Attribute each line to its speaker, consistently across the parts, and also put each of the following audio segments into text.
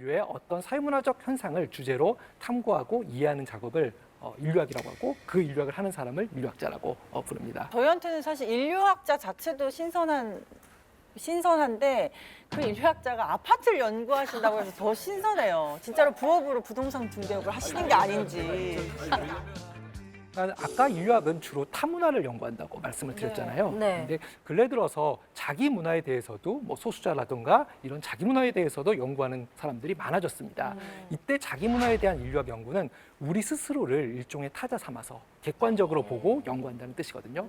Speaker 1: 인류의 어떤 사회문화적 현상을 주제로 탐구하고 이해하는 작업을 인류학이라고 하고 그 인류학을 하는 사람을 인류학자라고 부릅니다.
Speaker 2: 저희한테는 사실 인류학자 자체도 신선한데 그 인류학자가 아파트를 연구하신다고 해서 더 신선해요. 진짜로 부업으로 부동산 중개업을 하시는 게 아닌지.
Speaker 1: 아까 인류학은 주로 타문화를 연구한다고 말씀을 드렸잖아요.
Speaker 3: 네.
Speaker 1: 근데 근래 들어서 자기 문화에 대해서도 뭐 소수자라든가 이런 자기 문화에 대해서도 연구하는 사람들이 많아졌습니다. 이때 자기 문화에 대한 인류학 연구는 우리 스스로를 일종의 타자 삼아서 객관적으로 보고 연구한다는 뜻이거든요.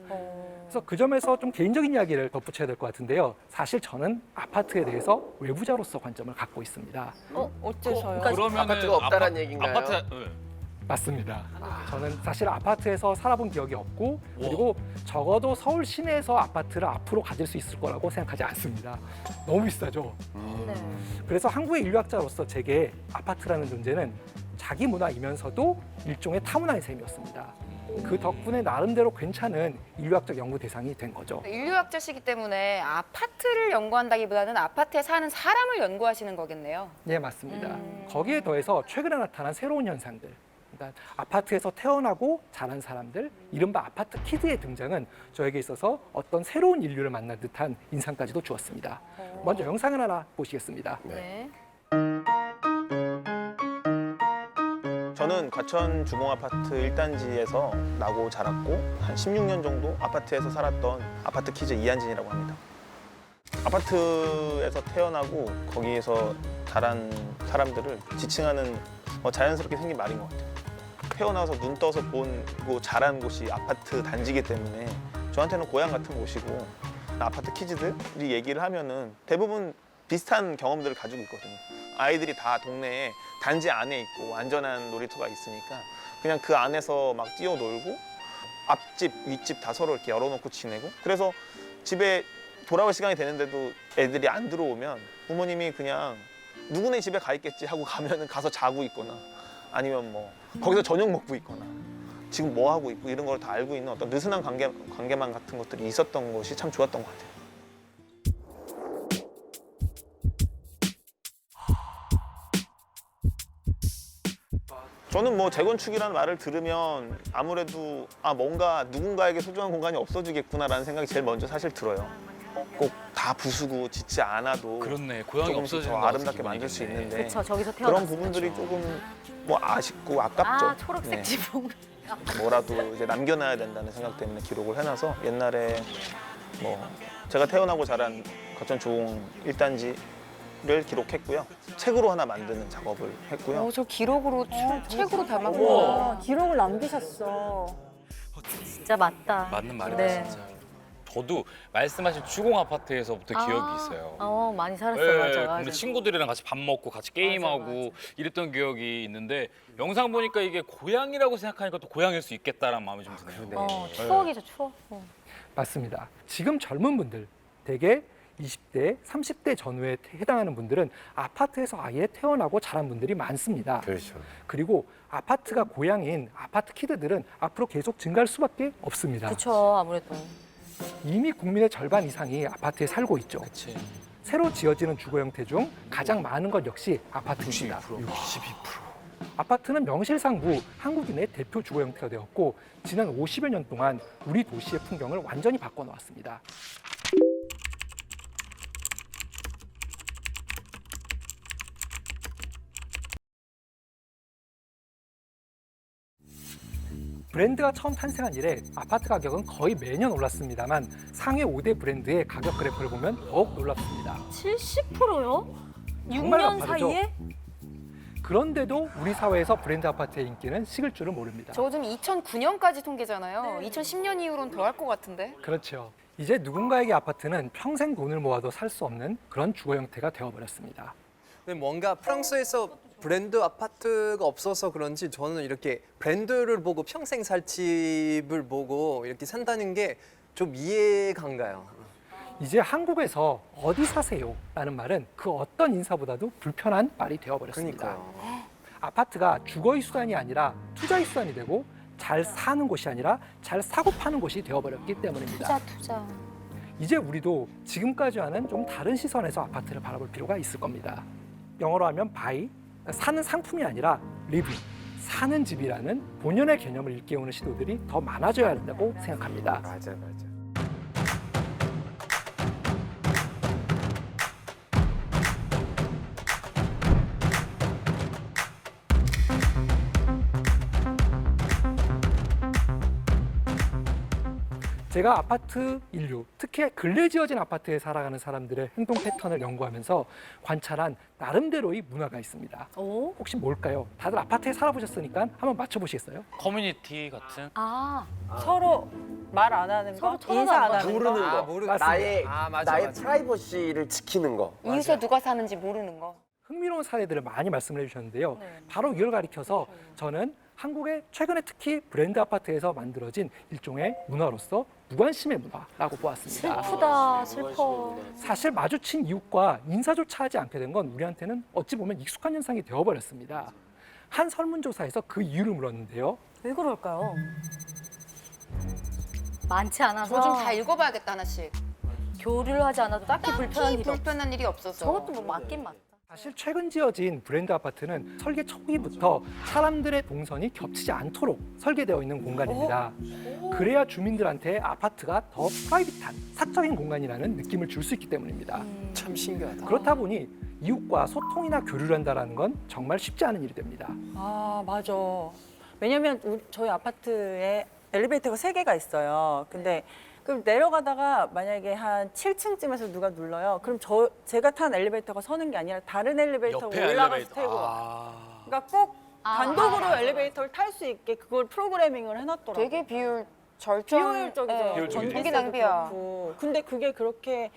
Speaker 1: 그래서 그 점에서 좀 개인적인 이야기를 덧붙여야 될 것 같은데요. 사실 저는 아파트에 대해서 외부자로서 관점을 갖고 있습니다.
Speaker 2: 어째서요?
Speaker 4: 그러면
Speaker 5: 아파트가 없다란 얘기인가요?
Speaker 1: 맞습니다. 저는 사실 아파트에서 살아본 기억이 없고 그리고 적어도 서울 시내에서 아파트를 앞으로 가질 수 있을 거라고 생각하지 않습니다. 너무 비싸죠.
Speaker 3: 네.
Speaker 1: 그래서 한국의 인류학자로서 제게 아파트라는 존재는 자기 문화이면서도 일종의 타문화의 셈이었습니다. 그 덕분에 나름대로 괜찮은 인류학적 연구 대상이 된 거죠.
Speaker 6: 인류학자시기 때문에 아파트를 연구한다기보다는 아파트에 사는 사람을 연구하시는 거겠네요.
Speaker 1: 네, 맞습니다. 거기에 더해서 최근에 나타난 새로운 현상들, 그러니까 아파트에서 태어나고 자란 사람들, 이른바 아파트 키드의 등장은 저에게 있어서 어떤 새로운 인류를 만난 듯한 인상까지도 주었습니다. 먼저 영상을 하나 보시겠습니다.
Speaker 3: 네.
Speaker 5: 저는 과천 주공아파트 1단지에서 나고 자랐고 한 16년 정도 아파트에서 살았던 아파트 키즈 이한진이라고 합니다. 아파트에서 태어나고 거기에서 자란 사람들을 지칭하는 자연스럽게 생긴 말인 것 같아요. 태어나서 눈 떠서 보고 자란 곳이 아파트 단지이기 때문에 저한테는 고향 같은 곳이고 아파트 키즈들이 얘기를 하면은 대부분 비슷한 경험들을 가지고 있거든요. 아이들이 다 동네에 단지 안에 있고 안전한 놀이터가 있으니까 그냥 그 안에서 막 뛰어놀고 앞집, 윗집 다 서로 이렇게 열어놓고 지내고 그래서 집에 돌아올 시간이 되는데도 애들이 안 들어오면 부모님이 그냥 누구네 집에 가 있겠지 하고 가면은 가서 자고 있거나 아니면 뭐 거기서 저녁 먹고 있거나 지금 뭐 하고 있고 이런 걸 다 알고 있는 어떤 느슨한 관계만 같은 것들이 있었던 것이 참 좋았던 것 같아요. 저는 뭐 재건축이라는 말을 들으면 아무래도 뭔가 누군가에게 소중한 공간이 없어지겠구나라는 생각이 제일 먼저 사실 들어요. 꼭 다 부수고 짓지 않아도
Speaker 4: 그렇네. 고향이
Speaker 5: 조금씩
Speaker 4: 없어지는
Speaker 5: 더 아름답게 만들 수 있는데
Speaker 3: 그렇죠. 저기서 태어났어요.
Speaker 5: 그런 부분들이 조금 뭐 아쉽고 아깝죠.
Speaker 3: 아, 초록색
Speaker 5: 네.
Speaker 3: 지붕.
Speaker 5: 뭐라도 이제 남겨놔야 된다는 생각 때문에 기록을 해놔서 옛날에 뭐 제가 태어나고 자란 과천 주공 1단지를 기록했고요. 책으로 하나 만드는 작업을 했고요.
Speaker 6: 저 기록으로 책으로 담았구나.
Speaker 2: 기록을 남기셨어.
Speaker 3: 진짜 맞다.
Speaker 4: 맞는 말이다
Speaker 3: 네.
Speaker 4: 진짜. 저도 말씀하신 주공 아파트에서부터 기억이 있어요.
Speaker 3: 많이 살았어요.
Speaker 4: 네,
Speaker 3: 맞아.
Speaker 4: 우리 친구들이랑 같이 밥 먹고 같이 게임하고 이랬던 기억이 있는데 영상 보니까 이게 고향이라고 생각하니까 또 고향일 수 있겠다라는 마음이 좀 드네요.
Speaker 3: 추억이죠, 추억.
Speaker 1: 맞습니다. 지금 젊은 분들, 대개 20대, 30대 전후에 해당하는 분들은 아파트에서 아예 태어나고 자란 분들이 많습니다.
Speaker 7: 그렇죠.
Speaker 1: 그리고 아파트가 고향인 아파트 키드들은 앞으로 계속 증가할 수밖에 없습니다.
Speaker 3: 그렇죠, 아무래도.
Speaker 1: 이미 국민의 절반 이상이 아파트에 살고 있죠.
Speaker 4: 그치.
Speaker 1: 새로 지어지는 주거 형태 중 가장 많은 것 역시 아파트입니다.
Speaker 4: 62%.
Speaker 1: 아파트는 명실상부 한국인의 대표 주거 형태가 되었고 지난 50여 년 동안 우리 도시의 풍경을 완전히 바꿔놓았습니다. 브랜드가 처음 탄생한 이래 아파트 가격은 거의 매년 올랐습니다만 상위 5대 브랜드의 가격 그래프를 보면 더욱 놀랍습니다.
Speaker 3: 70%요?
Speaker 1: 정말
Speaker 3: 6년
Speaker 1: 가파르죠?
Speaker 3: 사이에?
Speaker 1: 그런데도 우리 사회에서 브랜드 아파트의 인기는 식을 줄을 모릅니다.
Speaker 6: 저거 좀 2009년까지 통계잖아요. 2010년 이후로는 더 할 것 같은데.
Speaker 1: 그렇죠. 이제 누군가에게 아파트는 평생 돈을 모아도 살 수 없는 그런 주거 형태가 되어버렸습니다.
Speaker 8: 근데 뭔가 프랑스에서 브랜드 아파트가 없어서 그런지 저는 이렇게 브랜드를 보고 평생 살 집을 보고 이렇게 산다는 게 좀 이해가 안 가요.
Speaker 1: 이제 한국에서 어디 사세요? 라는 말은 그 어떤 인사보다도 불편한 말이 되어버렸습니다.
Speaker 8: 그러니까요.
Speaker 1: 아파트가 주거의 수단이 아니라 투자의 수단이 되고 잘 사는 곳이 아니라 잘 사고 파는 곳이 되어버렸기 때문입니다.
Speaker 3: 투자.
Speaker 1: 이제 우리도 지금까지와는 좀 다른 시선에서 아파트를 바라볼 필요가 있을 겁니다. 영어로 하면 buy, 사는 상품이 아니라 living, 사는 집이라는 본연의 개념을 일깨우는 시도들이 더 많아져야 한다고 생각합니다.
Speaker 7: 맞아.
Speaker 1: 제가 아파트 인류, 특히 근래 지어진 아파트에 살아가는 사람들의 행동 패턴을 연구하면서 관찰한 나름대로의 문화가 있습니다.
Speaker 3: 오?
Speaker 1: 혹시 뭘까요? 다들 아파트에 살아보셨으니까 한번 맞춰보시겠어요?
Speaker 4: 커뮤니티 같은.
Speaker 3: 아,
Speaker 2: 서로 말 안 하는
Speaker 3: 서로
Speaker 2: 거,
Speaker 3: 토론
Speaker 2: 인사
Speaker 3: 안
Speaker 2: 안 하는
Speaker 7: 모르는
Speaker 2: 거.
Speaker 7: 거.
Speaker 1: 맞습니다.
Speaker 7: 나의 프라이버시를 지키는 거.
Speaker 6: 이웃에 누가 사는지 모르는 거.
Speaker 1: 흥미로운 사례들을 많이 말씀을 해주셨는데요.
Speaker 3: 네.
Speaker 1: 바로 이걸 가리켜서 저는 한국의 최근에 특히 브랜드 아파트에서 만들어진 일종의 문화로서 무관심의 문화라고 보았습니다.
Speaker 3: 슬프다, 슬퍼.
Speaker 1: 사실 마주친 이웃과 인사조차 하지 않게 된 건 우리한테는 어찌 보면 익숙한 현상이 되어버렸습니다. 한 설문조사에서 그 이유를 물었는데요.
Speaker 3: 왜 그럴까요? 많지 않아서
Speaker 6: 저 좀 다 읽어봐야겠다 하나씩.
Speaker 3: 교류를 하지 않아도 딱히 불편한 일이 없어.
Speaker 6: 불편한 일이 없어서.
Speaker 3: 저것도 뭐 맞긴 맞다.
Speaker 1: 사실 최근 지어진 브랜드 아파트는 설계 초기부터 사람들의 동선이 겹치지 않도록 설계되어 있는 공간입니다. 그래야 주민들한테 아파트가 더 프라이빗한 사적인 공간이라는 느낌을 줄 수 있기 때문입니다.
Speaker 8: 참 신기하다.
Speaker 1: 그렇다 보니 이웃과 소통이나 교류를 한다는 건 정말 쉽지 않은 일이 됩니다.
Speaker 2: 아, 맞아. 왜냐면 저희 아파트에 엘리베이터가 3개가 있어요. 근데 그럼 내려가다가 만약에 한 7층쯤에서 누가 눌러요. 그럼 제가 탄 엘리베이터가 서는 게 아니라 다른 엘리베이터가
Speaker 4: 옆에
Speaker 2: 올라가서
Speaker 4: 엘리베이터.
Speaker 2: 태고 와.
Speaker 4: 아.
Speaker 2: 그러니까 꼭
Speaker 3: 아,
Speaker 2: 단독으로
Speaker 3: 맞아.
Speaker 2: 엘리베이터를 탈 수 있게 그걸 프로그래밍을 해놨더라고요.
Speaker 6: 되게 비율 절정.
Speaker 2: 비효율적이죠.
Speaker 6: 네.
Speaker 4: 비효율적이죠.
Speaker 6: 전기 낭비야.
Speaker 2: 그렇고. 근데 그게 그렇게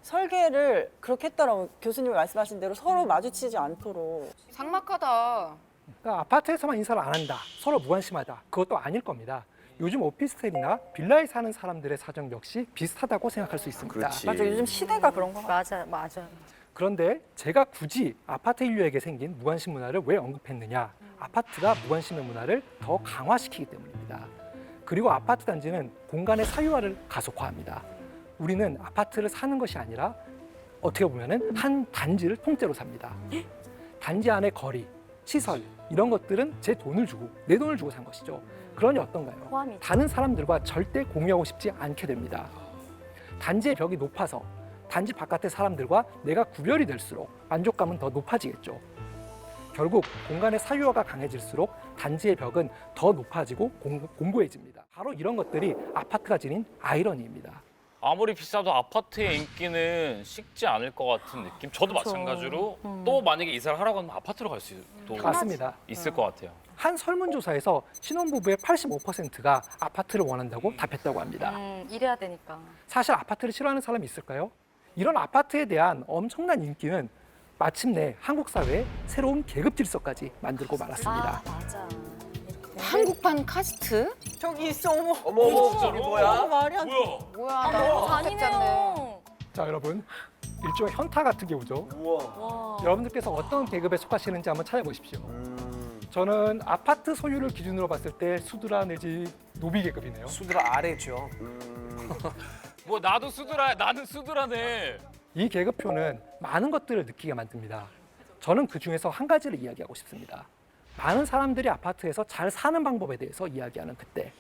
Speaker 2: 설계를 그렇게 했더라고요. 교수님이 말씀하신 대로 서로 마주치지 않도록.
Speaker 6: 삭막하다.
Speaker 1: 그러니까 아파트에서만 인사를 안 한다, 서로 무관심하다, 그것도 아닐 겁니다. 요즘 오피스텔이나 빌라에 사는 사람들의 사정 역시 비슷하다고 생각할 수 있습니다.
Speaker 7: 그렇지.
Speaker 2: 맞아, 요즘 시대가 그런 거 같아요.
Speaker 3: 맞아.
Speaker 1: 그런데 제가 굳이 아파트 인류에게 생긴 무관심 문화를 왜 언급했느냐? 아파트가 무관심의 문화를 더 강화시키기 때문입니다. 그리고 아파트 단지는 공간의 사유화를 가속화합니다. 우리는 아파트를 사는 것이 아니라 어떻게 보면은 한 단지를 통째로 삽니다. 단지 안의 거리, 시설 이런 것들은 제 돈을 주고 내 돈을 주고 산 것이죠. 그러니 어떤가요?
Speaker 3: 포함이죠.
Speaker 1: 다른 사람들과 절대 공유하고 싶지 않게 됩니다. 단지의 벽이 높아서 단지 바깥의 사람들과 내가 구별이 될수록 만족감은 더 높아지겠죠. 결국 공간의 사유화가 강해질수록 단지의 벽은 더 높아지고 공고해집니다. 바로 이런 것들이 아파트가 지닌 아이러니입니다.
Speaker 4: 아무리 비싸도 아파트의 인기는 식지 않을 것 같은 느낌. 저도 마찬가지로 또 만약에 이사를 하라고 하면 아파트로 갈 수도
Speaker 1: 맞습니다.
Speaker 4: 있을 것 같아요.
Speaker 1: 한 설문조사에서 신혼부부의 85%가 아파트를 원한다고 답했다고 합니다.
Speaker 3: 이래야 되니까.
Speaker 1: 사실 아파트를 싫어하는 사람이 있을까요? 이런 아파트에 대한 엄청난 인기는 마침내 한국 사회에 새로운 계급 질서까지 만들고 말았습니다.
Speaker 3: 아, 맞아.
Speaker 6: 한국판 카스트?
Speaker 2: 저기 있어, 어머.
Speaker 7: 어머, 저기 뭐야?
Speaker 2: 말이 안 돼.
Speaker 6: 뭐야, 나 진짜
Speaker 3: 잔인해요.
Speaker 1: 자, 여러분. 일종의 현타 같은 게 오죠.
Speaker 7: 우와.
Speaker 3: 와.
Speaker 1: 여러분들께서 어떤 계급에 속하시는지 한번 찾아보십시오. 저는 아파트 소유를 기준으로 봤을 때 수드라 내지 노비 계급이네요.
Speaker 8: 수드라 아래죠.
Speaker 4: 뭐 나도 수드라, 나는 수드라네.
Speaker 1: 이 계급표는 많은 것들을 느끼게 만듭니다. 저는 그 중에서 한 가지를 이야기하고 싶습니다. 많은 사람들이 아파트에서 잘 사는 방법에 대해서 이야기하는 그때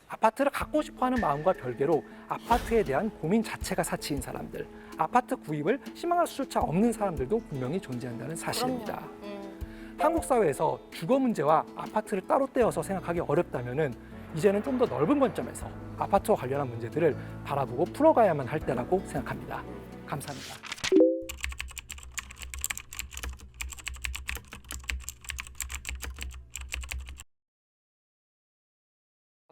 Speaker 1: 아파트를 갖고 싶어하는 마음과 별개로 아파트에 대한 고민 자체가 사치인 사람들, 아파트 구입을 희망할 수조차 없는 사람들도 분명히 존재한다는 사실입니다. 한국 사회에서 주거 문제와 아파트를 따로 떼어서 생각하기 어렵다면은 이제는 좀 더 넓은 관점에서 아파트와 관련한 문제들을 바라보고 풀어가야만 할 때라고 생각합니다. 감사합니다.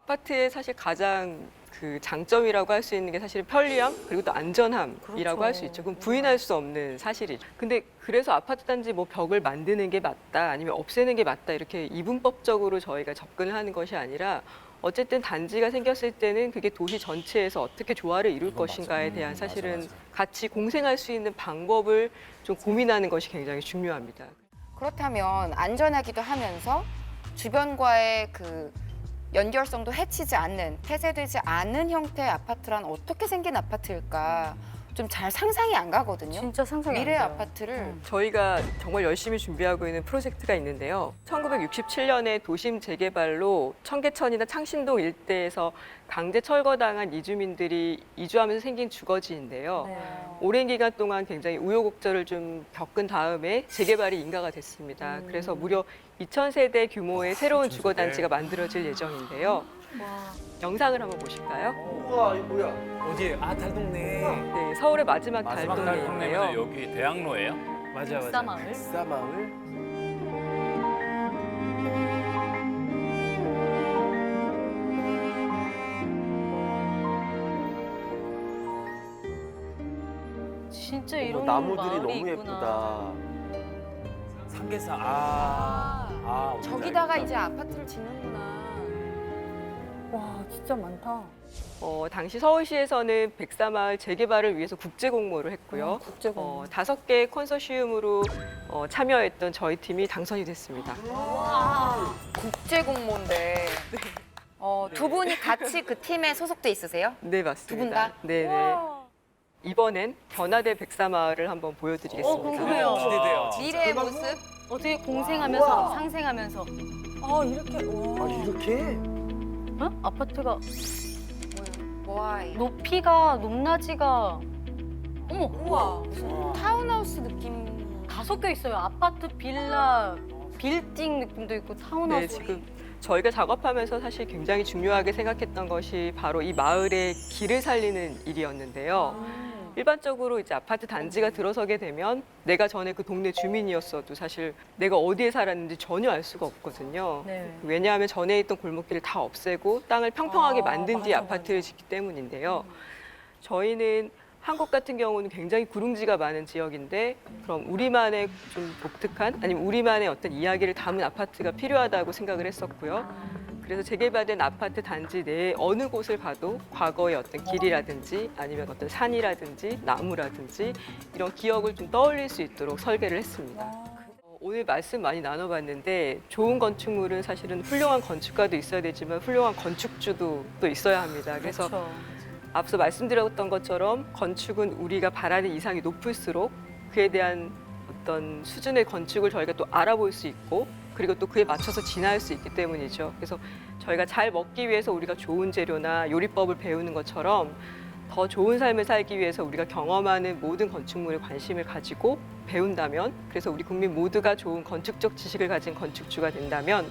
Speaker 9: 아파트의 사실 가장 그 장점이라고 할 수 있는 게 사실 편리함 그리고 또 안전함이라고 할 수 있죠. 그건 부인할 수 없는 사실이죠. 근데 그래서 아파트 단지 뭐 벽을 만드는 게 맞다 아니면 없애는 게 맞다 이렇게 이분법적으로 저희가 접근을 하는 것이 아니라 어쨌든 단지가 생겼을 때는 그게 도시 전체에서 어떻게 조화를 이룰 것인가에 대한 사실은 같이 공생할 수 있는 방법을 좀 고민하는 것이 굉장히 중요합니다.
Speaker 6: 그렇다면 안전하기도 하면서 주변과의 그 연결성도 해치지 않는, 폐쇄되지 않은 형태의 아파트란 어떻게 생긴 아파트일까? 좀 잘 상상이 안 가거든요.
Speaker 3: 진짜 상상이 안
Speaker 6: 미래
Speaker 3: 돼요.
Speaker 6: 아파트를
Speaker 9: 저희가 정말 열심히 준비하고 있는 프로젝트가 있는데요. 1967년에 도심 재개발로 청계천이나 창신동 일대에서 강제 철거당한 이주민들이 이주하면서 생긴 주거지인데요.
Speaker 3: 네.
Speaker 9: 오랜 기간 동안 굉장히 우여곡절을 좀 겪은 다음에 재개발이 인가가 됐습니다. 그래서 무려 2,000세대 규모의 새로운 주거단지가 만들어질 예정인데요. 영상을 한번 보실까요?
Speaker 7: 우와 이거 뭐야?
Speaker 8: 어디에? 아 달동네.
Speaker 9: 네, 서울의 마지막
Speaker 4: 마지막
Speaker 9: 달동네인데요.
Speaker 4: 달동네면 여기 대학로예요?
Speaker 8: 맞아
Speaker 3: 백사마을.
Speaker 7: 백사마을.
Speaker 3: 진짜
Speaker 7: 어머,
Speaker 3: 이런
Speaker 7: 나무들이
Speaker 3: 마을이
Speaker 7: 너무
Speaker 3: 있구나.
Speaker 7: 예쁘다.
Speaker 8: 삼계사.
Speaker 6: 저기다가 이제 아파트를 짓는구나.
Speaker 2: 와 진짜 많다.
Speaker 9: 당시 서울시에서는 백사마을 재개발을 위해서 국제 공모를 했고요.
Speaker 2: 국제 공모.
Speaker 9: 5개 컨소시엄으로 참여했던 저희 팀이 당선이 됐습니다.
Speaker 6: 국제 공모인데. 두 분이 같이 그 팀에 소속돼 있으세요?
Speaker 9: 네, 맞습니다.
Speaker 6: 두분 다?
Speaker 9: 네네. 이번엔 변화된 백사마을을 한번 보여드리겠습니다.
Speaker 3: 궁금해요.
Speaker 8: 기대돼요.
Speaker 6: 미래의 모습?
Speaker 3: 어떻게 공생하면서 상생하면서
Speaker 2: 아 이렇게 와.
Speaker 7: 아 이렇게?
Speaker 3: 어? 아파트가
Speaker 6: 와이.
Speaker 3: 높이가 높낮이가 어머
Speaker 6: 우와, 무슨 타운하우스 느낌.
Speaker 3: 다 섞여 있어요. 아파트, 빌라, 빌딩 느낌도 있고
Speaker 9: 네,
Speaker 3: 타운하우스.
Speaker 9: 지금 저희가 작업하면서 사실 굉장히 중요하게 생각했던 것이 바로 이 마을의 길을 살리는 일이었는데요. 일반적으로 이제 아파트 단지가 들어서게 되면 내가 전에 그 동네 주민이었어도 사실 내가 어디에 살았는지 전혀 알 수가 없거든요.
Speaker 3: 네.
Speaker 9: 왜냐하면 전에 있던 골목길을 다 없애고 땅을 평평하게 만든 뒤에
Speaker 2: 맞아,
Speaker 9: 아파트를 짓기 때문인데요. 저희는 한국 같은 경우는 굉장히 구릉지가 많은 지역인데 그럼 우리만의 좀 독특한 아니면 우리만의 어떤 이야기를 담은 아파트가 필요하다고 생각을 했었고요. 그래서 재개발된 아파트 단지 내에 어느 곳을 가도 과거의 어떤 길이라든지 아니면 어떤 산이라든지 나무라든지 이런 기억을 좀 떠올릴 수 있도록 설계를 했습니다. 오늘 말씀 많이 나눠봤는데 좋은 건축물은 사실은 훌륭한 건축가도 있어야 되지만 훌륭한 건축주도 또 있어야 합니다. 그래서
Speaker 2: 그렇죠.
Speaker 9: 앞서 말씀드렸던 것처럼 건축은 우리가 바라는 이상이 높을수록 그에 대한 어떤 수준의 건축을 저희가 또 알아볼 수 있고 그리고 또 그에 맞춰서 진화할 수 있기 때문이죠. 그래서 저희가 잘 먹기 위해서 우리가 좋은 재료나 요리법을 배우는 것처럼 더 좋은 삶을 살기 위해서 우리가 경험하는 모든 건축물에 관심을 가지고 배운다면 그래서 우리 국민 모두가 좋은 건축적 지식을 가진 건축주가 된다면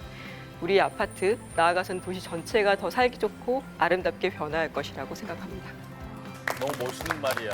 Speaker 9: 우리 아파트, 나아가서는 도시 전체가 더 살기 좋고 아름답게 변화할 것이라고 생각합니다.
Speaker 4: 너무 멋있는 말이야.